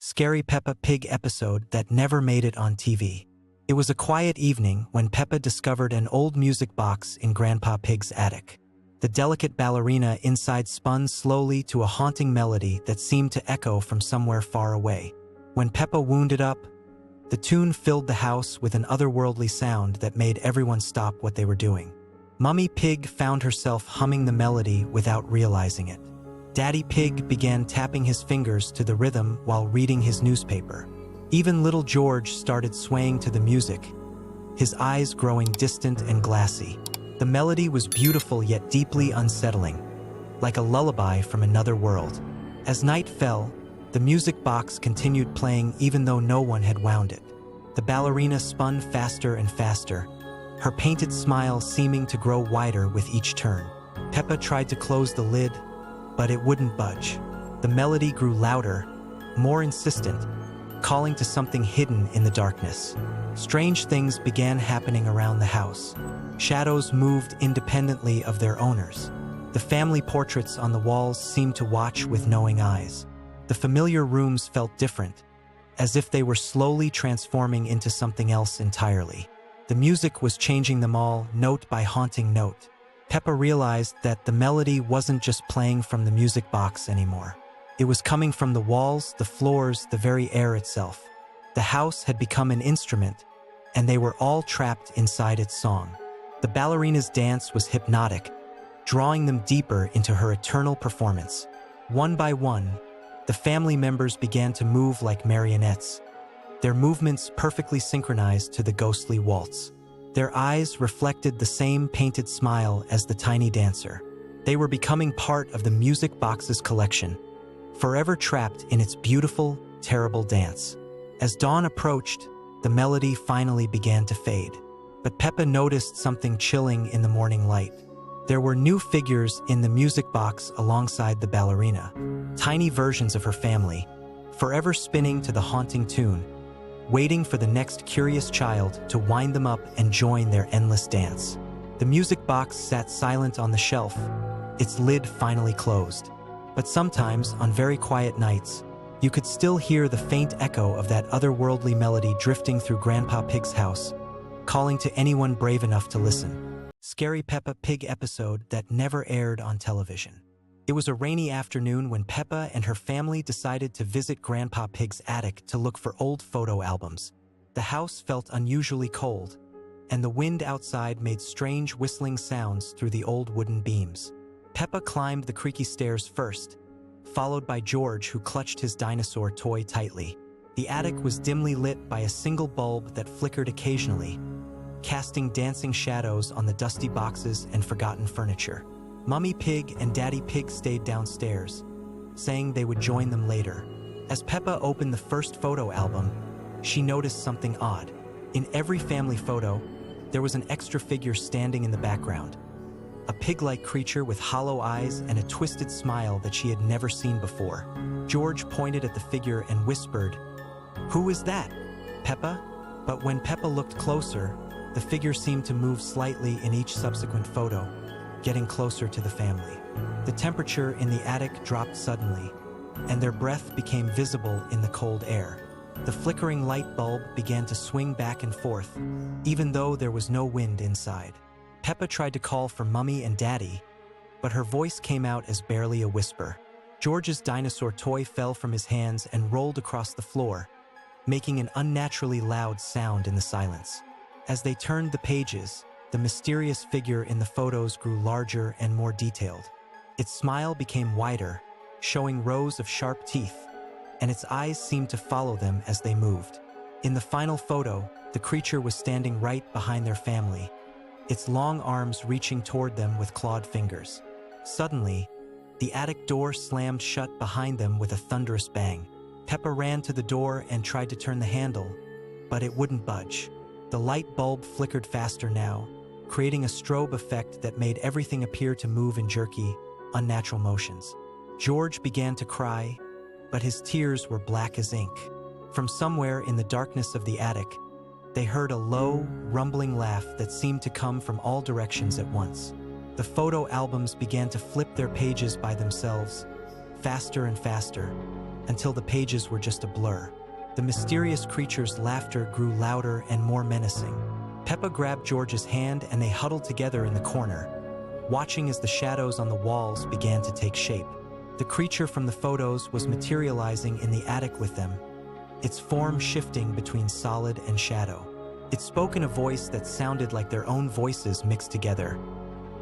scary Peppa Pig episode that never made it on TV. It was a quiet evening when Peppa discovered an old music box in Grandpa Pig's attic. The delicate ballerina inside spun slowly to a haunting melody that seemed to echo from somewhere far away. When Peppa wound it up, the tune filled the house with an otherworldly sound that made everyone stop what they were doing. Mummy Pig found herself humming the melody without realizing it. Daddy Pig began tapping his fingers to the rhythm while reading his newspaper. Even little George started swaying to the music, his eyes growing distant and glassy. The melody was beautiful yet deeply unsettling, like a lullaby from another world. As night fell, the music box continued playing even though no one had wound it. The ballerina spun faster and faster, her painted smile seeming to grow wider with each turn. Peppa tried to close the lid, but it wouldn't budge. The melody grew louder, more insistent, calling to something hidden in the darkness. Strange things began happening around the house. Shadows moved independently of their owners. The family portraits on the walls seemed to watch with knowing eyes. The familiar rooms felt different, as if they were slowly transforming into something else entirely. The music was changing them all, note by haunting note. Peppa realized that the melody wasn't just playing from the music box anymore. It was coming from the walls, the floors, the very air itself. The house had become an instrument, and they were all trapped inside its song. The ballerina's dance was hypnotic, drawing them deeper into her eternal performance. One by one, the family members began to move like marionettes, their movements perfectly synchronized to the ghostly waltz. Their eyes reflected the same painted smile as the tiny dancer. They were becoming part of the music box's collection, forever trapped in its beautiful, terrible dance. As dawn approached, the melody finally began to fade. But Peppa noticed something chilling in the morning light. There were new figures in the music box alongside the ballerina, tiny versions of her family, forever spinning to the haunting tune, waiting for the next curious child to wind them up and join their endless dance. The music box sat silent on the shelf, its lid finally closed. But sometimes, on very quiet nights, you could still hear the faint echo of that otherworldly melody drifting through Grandpa Pig's house, calling to anyone brave enough to listen. Scary Peppa Pig episode that never aired on television. It was a rainy afternoon when Peppa and her family decided to visit Grandpa Pig's attic to look for old photo albums. The house felt unusually cold, and the wind outside made strange whistling sounds through the old wooden beams. Peppa climbed the creaky stairs first, followed by George, who clutched his dinosaur toy tightly. The attic was dimly lit by a single bulb that flickered occasionally, casting dancing shadows on the dusty boxes and forgotten furniture. Mummy Pig and Daddy Pig stayed downstairs, saying they would join them later. As Peppa opened the first photo album, she noticed something odd. In every family photo, there was an extra figure standing in the background. A pig-like creature with hollow eyes and a twisted smile that she had never seen before. George pointed at the figure and whispered, "Who is that, Peppa?" But when Peppa looked closer, the figure seemed to move slightly in each subsequent photo, getting closer to the family. The temperature in the attic dropped suddenly, and their breath became visible in the cold air. The flickering light bulb began to swing back and forth, even though there was no wind inside. Peppa tried to call for Mummy and Daddy, but her voice came out as barely a whisper. George's dinosaur toy fell from his hands and rolled across the floor, making an unnaturally loud sound in the silence. As they turned the pages, the mysterious figure in the photos grew larger and more detailed. Its smile became wider, showing rows of sharp teeth, and its eyes seemed to follow them as they moved. In the final photo, the creature was standing right behind their family, its long arms reaching toward them with clawed fingers. Suddenly, the attic door slammed shut behind them with a thunderous bang. Peppa ran to the door and tried to turn the handle, but it wouldn't budge. The light bulb flickered faster now, creating a strobe effect that made everything appear to move in jerky, unnatural motions. George began to cry, but his tears were black as ink. From somewhere in the darkness of the attic, they heard a low, rumbling laugh that seemed to come from all directions at once. The photo albums began to flip their pages by themselves, faster and faster, until the pages were just a blur. The mysterious creature's laughter grew louder and more menacing. Peppa grabbed George's hand and they huddled together in the corner, watching as the shadows on the walls began to take shape. The creature from the photos was materializing in the attic with them, its form shifting between solid and shadow. It spoke in a voice that sounded like their own voices mixed together.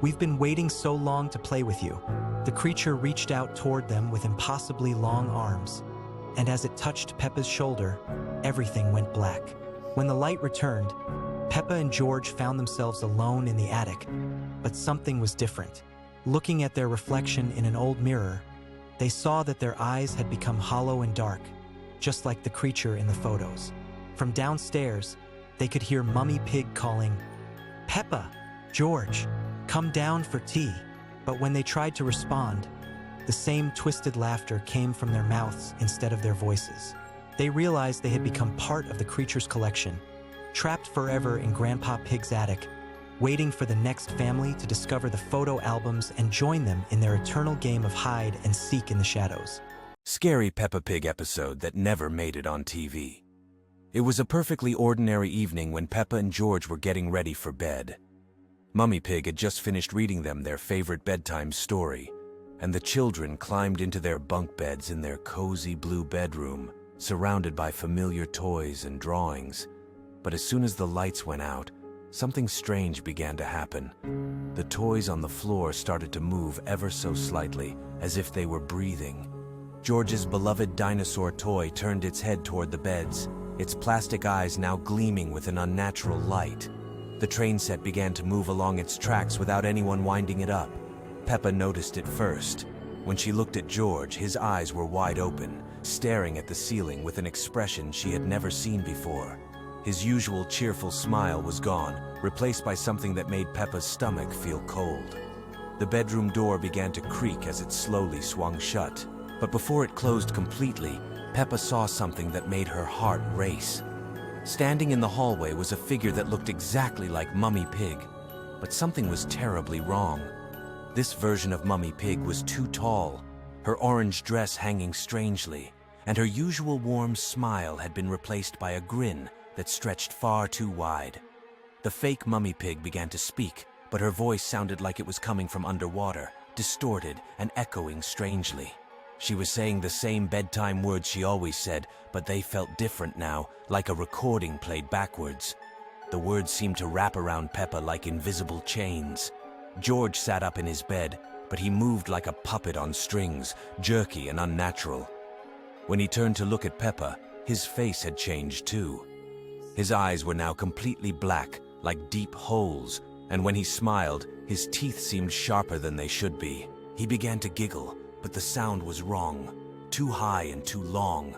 "We've been waiting so long to play with you." The creature reached out toward them with impossibly long arms, and as it touched Peppa's shoulder, everything went black. When the light returned, Peppa and George found themselves alone in the attic, but something was different. Looking at their reflection in an old mirror, they saw that their eyes had become hollow and dark, just like the creature in the photos. From downstairs, they could hear Mummy Pig calling, "Peppa, George, come down for tea." But when they tried to respond, the same twisted laughter came from their mouths instead of their voices. They realized they had become part of the creature's collection, trapped forever in Grandpa Pig's attic, waiting for the next family to discover the photo albums and join them in their eternal game of hide and seek in the shadows. Scary Peppa Pig episode that never made it on TV. It was a perfectly ordinary evening when Peppa and George were getting ready for bed. Mummy Pig had just finished reading them their favorite bedtime story, and the children climbed into their bunk beds in their cozy blue bedroom, surrounded by familiar toys and drawings. But as soon as the lights went out, something strange began to happen. The toys on the floor started to move ever so slightly, as if they were breathing. George's beloved dinosaur toy turned its head toward the beds, its plastic eyes now gleaming with an unnatural light. The train set began to move along its tracks without anyone winding it up. Peppa noticed it first. When she looked at George, his eyes were wide open, staring at the ceiling with an expression she had never seen before. His usual cheerful smile was gone, replaced by something that made Peppa's stomach feel cold. The bedroom door began to creak as it slowly swung shut. But before it closed completely, Peppa saw something that made her heart race. Standing in the hallway was a figure that looked exactly like Mummy Pig, but something was terribly wrong. This version of Mummy Pig was too tall, her orange dress hanging strangely, and her usual warm smile had been replaced by a grin that stretched far too wide. The fake Mummy Pig began to speak, but her voice sounded like it was coming from underwater, distorted and echoing strangely. She was saying the same bedtime words she always said, but they felt different now, like a recording played backwards. The words seemed to wrap around Peppa like invisible chains. George sat up in his bed, but he moved like a puppet on strings, jerky and unnatural. When he turned to look at Peppa, his face had changed too. His eyes were now completely black, like deep holes, and when he smiled, his teeth seemed sharper than they should be. He began to giggle, but the sound was wrong, too high and too long.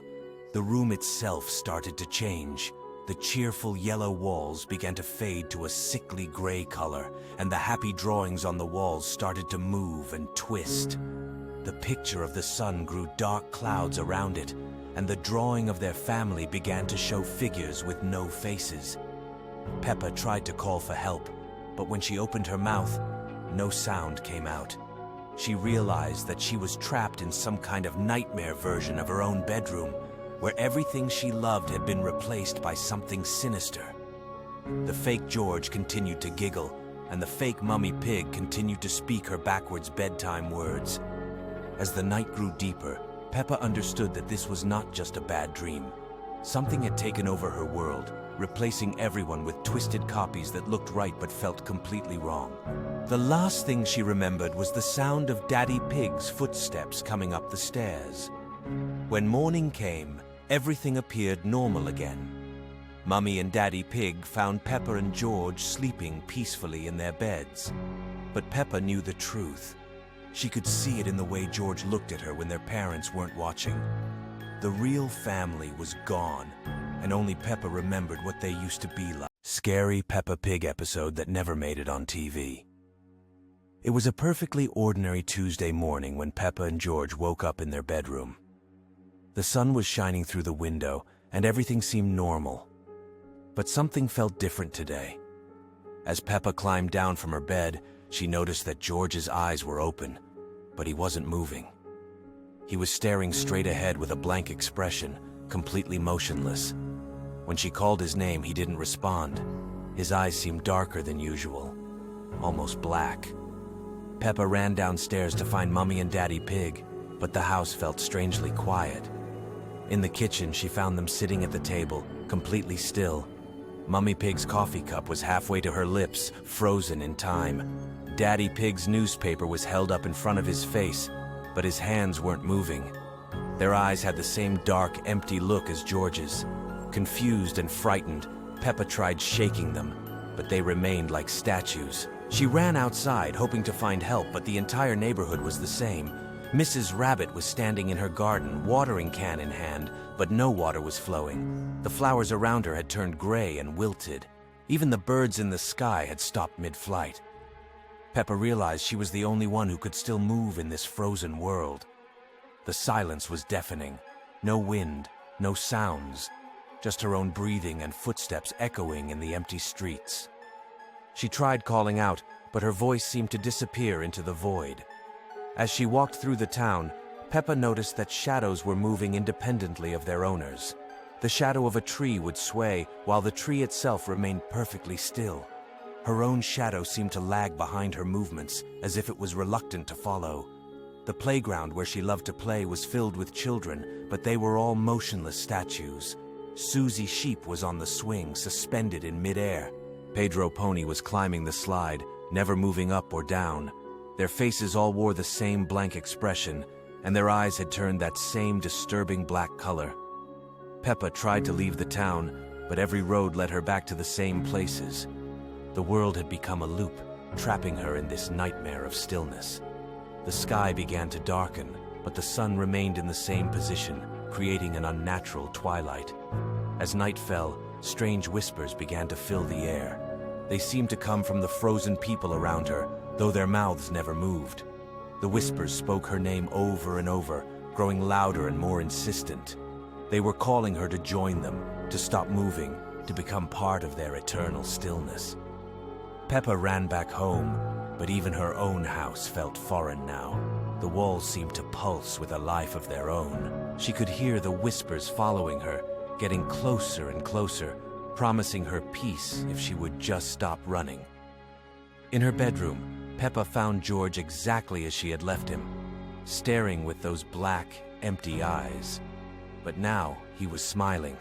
The room itself started to change. The cheerful yellow walls began to fade to a sickly gray color, and the happy drawings on the walls started to move and twist. The picture of the sun grew dark clouds around it, and the drawing of their family began to show figures with no faces. Peppa tried to call for help, but when she opened her mouth, no sound came out. She realized that she was trapped in some kind of nightmare version of her own bedroom, where everything she loved had been replaced by something sinister. The fake George continued to giggle, and the fake Mummy Pig continued to speak her backwards bedtime words. As the night grew deeper, Peppa understood that this was not just a bad dream. Something had taken over her world, replacing everyone with twisted copies that looked right but felt completely wrong. The last thing she remembered was the sound of Daddy Pig's footsteps coming up the stairs. When morning came, everything appeared normal again. Mummy and Daddy Pig found Peppa and George sleeping peacefully in their beds. But Peppa knew the truth. She could see it in the way George looked at her when their parents weren't watching. The real family was gone, and only Peppa remembered what they used to be like. Scary Peppa Pig episode that never made it on TV. It was a perfectly ordinary Tuesday morning when Peppa and George woke up in their bedroom. The sun was shining through the window, and everything seemed normal. But something felt different today. As Peppa climbed down from her bed, she noticed that George's eyes were open, but he wasn't moving. He was staring straight ahead with a blank expression, completely motionless. When she called his name, he didn't respond. His eyes seemed darker than usual, almost black. Peppa ran downstairs to find Mummy and Daddy Pig, but the house felt strangely quiet. In the kitchen, she found them sitting at the table, completely still. Mummy Pig's coffee cup was halfway to her lips, frozen in time. Daddy Pig's newspaper was held up in front of his face, but his hands weren't moving. Their eyes had the same dark, empty look as George's. Confused and frightened, Peppa tried shaking them, but they remained like statues. She ran outside, hoping to find help, but the entire neighborhood was the same. Mrs. Rabbit was standing in her garden, watering can in hand, but no water was flowing. The flowers around her had turned gray and wilted. Even the birds in the sky had stopped mid-flight. Peppa realized she was the only one who could still move in this frozen world. The silence was deafening. No wind, no sounds, just her own breathing and footsteps echoing in the empty streets. She tried calling out, but her voice seemed to disappear into the void. As she walked through the town, Peppa noticed that shadows were moving independently of their owners. The shadow of a tree would sway, while the tree itself remained perfectly still. Her own shadow seemed to lag behind her movements, as if it was reluctant to follow. The playground where she loved to play was filled with children, but they were all motionless statues. Susie Sheep was on the swing, suspended in midair. Pedro Pony was climbing the slide, never moving up or down. Their faces all wore the same blank expression, and their eyes had turned that same disturbing black color. Peppa tried to leave the town, but every road led her back to the same places. The world had become a loop, trapping her in this nightmare of stillness. The sky began to darken, but the sun remained in the same position, creating an unnatural twilight. As night fell, strange whispers began to fill the air. They seemed to come from the frozen people around her, though their mouths never moved. The whispers spoke her name over and over, growing louder and more insistent. They were calling her to join them, to stop moving, to become part of their eternal stillness. Peppa ran back home, but even her own house felt foreign now. The walls seemed to pulse with a life of their own. She could hear the whispers following her, getting closer and closer, promising her peace if she would just stop running. In her bedroom, Peppa found George exactly as she had left him, staring with those black, empty eyes. But now he was smiling,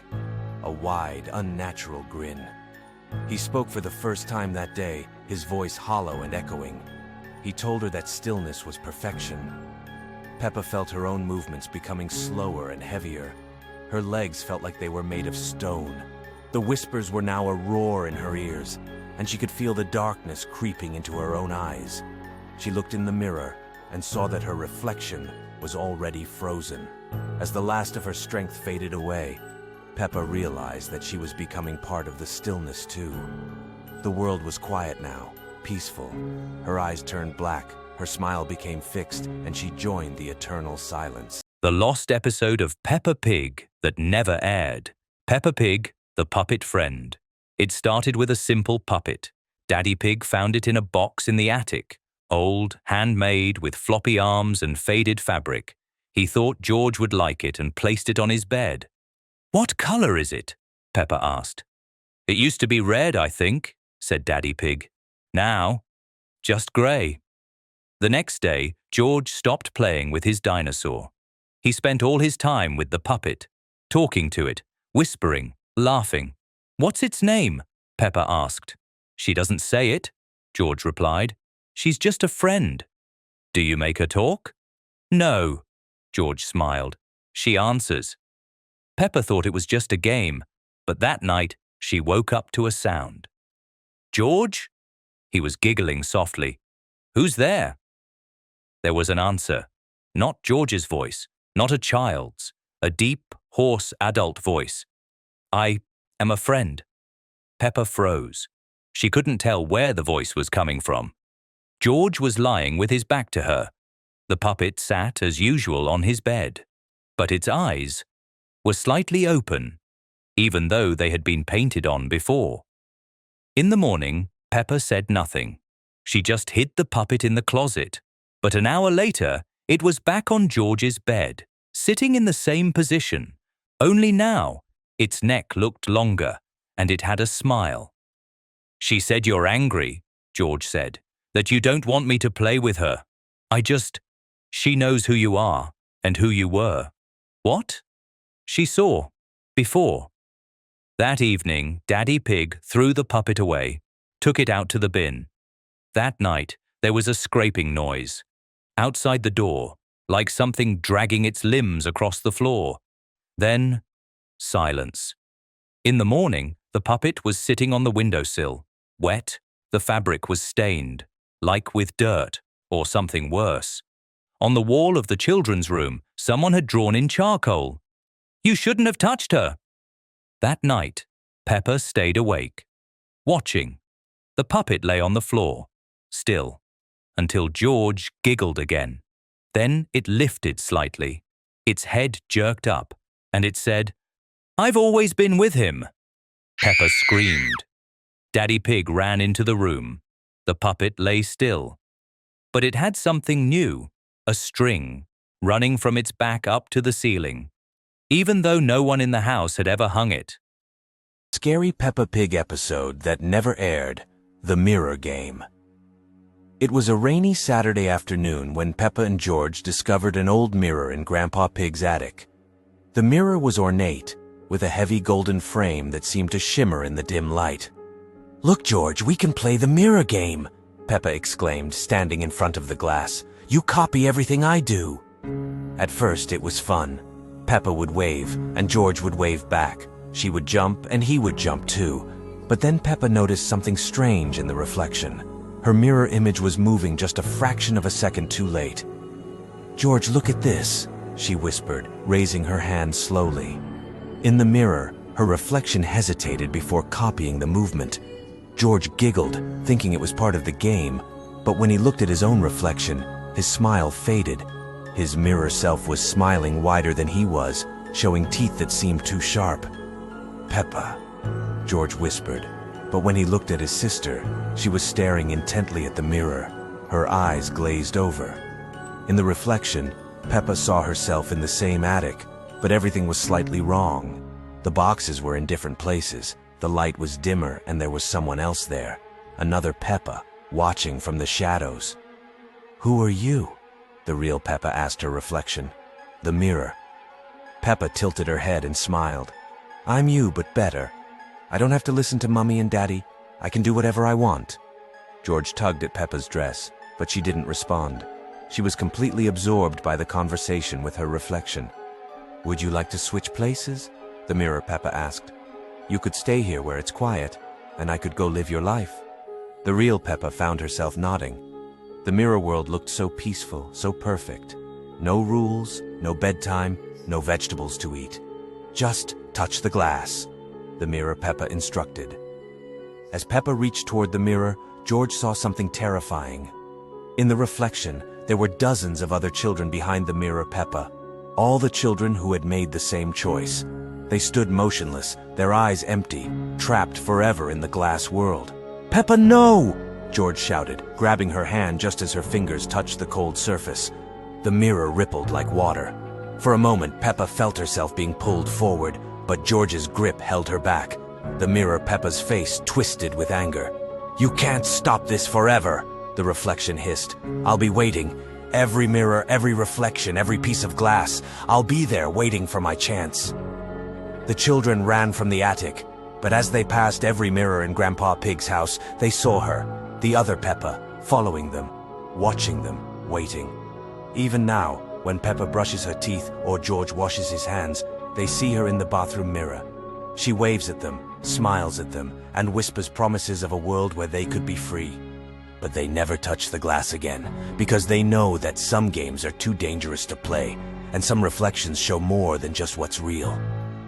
a wide, unnatural grin. He spoke for the first time that day, his voice hollow and echoing. He told her that stillness was perfection. Peppa felt her own movements becoming slower and heavier. Her legs felt like they were made of stone. The whispers were now a roar in her ears, and she could feel the darkness creeping into her own eyes. She looked in the mirror and saw that her reflection was already frozen. As the last of her strength faded away, Peppa realized that she was becoming part of the stillness too. The world was quiet now, peaceful. Her eyes turned black, her smile became fixed, and she joined the eternal silence. The lost episode of Peppa Pig that never aired. Peppa Pig, the puppet friend. It started with a simple puppet. Daddy Pig found it in a box in the attic, old, handmade, with floppy arms and faded fabric. He thought George would like it and placed it on his bed. "What color is it?" Peppa asked. "It used to be red, I think," said Daddy Pig. "Now, just grey." The next day, George stopped playing with his dinosaur. He spent all his time with the puppet, talking to it, whispering, laughing. "What's its name?" Peppa asked. "She doesn't say it," George replied. "She's just a friend." "Do you make her talk?" "No," George smiled. "She answers." Peppa thought it was just a game, but that night she woke up to a sound. "George?" He was giggling softly. "Who's there?" There was an answer. Not George's voice, not a child's, a deep, hoarse adult voice. "I am a friend." Peppa froze. She couldn't tell where the voice was coming from. George was lying with his back to her. The puppet sat as usual on his bed, but its eyes were slightly open, even though they had been painted on before. In the morning, Peppa said nothing. She just hid the puppet in the closet, but an hour later, It was back on George's bed, sitting in the same position, only now its neck looked longer and it had a smile. "She said you're angry," George said, "that you don't want me to play with her. She knows who you are and who you were." "What?" "She saw. Before." That evening, Daddy Pig threw the puppet away, took it out to the bin. That night, there was a scraping noise outside the door, like something dragging its limbs across the floor. Then, silence. In the morning, the puppet was sitting on the windowsill, wet. The fabric was stained, like with dirt, or something worse. On the wall of the children's room, someone had drawn in charcoal. "You shouldn't have touched her." That night, Peppa stayed awake, watching. The puppet lay on the floor, still, until George giggled again. Then it lifted slightly. Its head jerked up, and it said, "I've always been with him." Peppa screamed. Daddy Pig ran into the room. The puppet lay still. But it had something new, a string, running from its back up to the ceiling, even though no one in the house had ever hung it. Scary Peppa Pig episode that never aired, The Mirror Game. It was a rainy Saturday afternoon when Peppa and George discovered an old mirror in Grandpa Pig's attic. The mirror was ornate, with a heavy golden frame that seemed to shimmer in the dim light. "Look, George, we can play the mirror game," Peppa exclaimed, standing in front of the glass. "You copy everything I do." At first, it was fun. Peppa would wave, and George would wave back. She would jump, and he would jump too. But then Peppa noticed something strange in the reflection. Her mirror image was moving just a fraction of a second too late. "George, look at this," she whispered, raising her hand slowly. In the mirror, her reflection hesitated before copying the movement. George giggled, thinking it was part of the game, but when he looked at his own reflection, his smile faded. His mirror self was smiling wider than he was, showing teeth that seemed too sharp. "Peppa," George whispered, but when he looked at his sister, she was staring intently at the mirror, her eyes glazed over. In the reflection, Peppa saw herself in the same attic, but everything was slightly wrong. The boxes were in different places, the light was dimmer, and there was someone else there, another Peppa, watching from the shadows. "Who are you?" the real Peppa asked her reflection. "The mirror." Peppa tilted her head and smiled. "I'm you, but better. I don't have to listen to Mummy and Daddy. I can do whatever I want." George tugged at Peppa's dress, but she didn't respond. She was completely absorbed by the conversation with her reflection. "Would you like to switch places?" the mirror Peppa asked. "You could stay here where it's quiet, and I could go live your life." The real Peppa found herself nodding. The mirror world looked so peaceful, so perfect. No rules, no bedtime, no vegetables to eat. "Just touch the glass," the mirror Peppa instructed. As Peppa reached toward the mirror, George saw something terrifying. In the reflection, there were dozens of other children behind the mirror Peppa, all the children who had made the same choice. They stood motionless, their eyes empty, trapped forever in the glass world. "Peppa, no!" George shouted, grabbing her hand just as her fingers touched the cold surface. The mirror rippled like water. For a moment, Peppa felt herself being pulled forward, but George's grip held her back. The mirror Peppa's face twisted with anger. "You can't stop this forever," the reflection hissed. "I'll be waiting. Every mirror, every reflection, every piece of glass. I'll be there waiting for my chance." The children ran from the attic, but as they passed every mirror in Grandpa Pig's house, they saw her, the other Peppa, following them, watching them, waiting. Even now, when Peppa brushes her teeth or George washes his hands, they see her in the bathroom mirror. She waves at them, smiles at them, and whispers promises of a world where they could be free. But they never touch the glass again, because they know that some games are too dangerous to play, and some reflections show more than just what's real.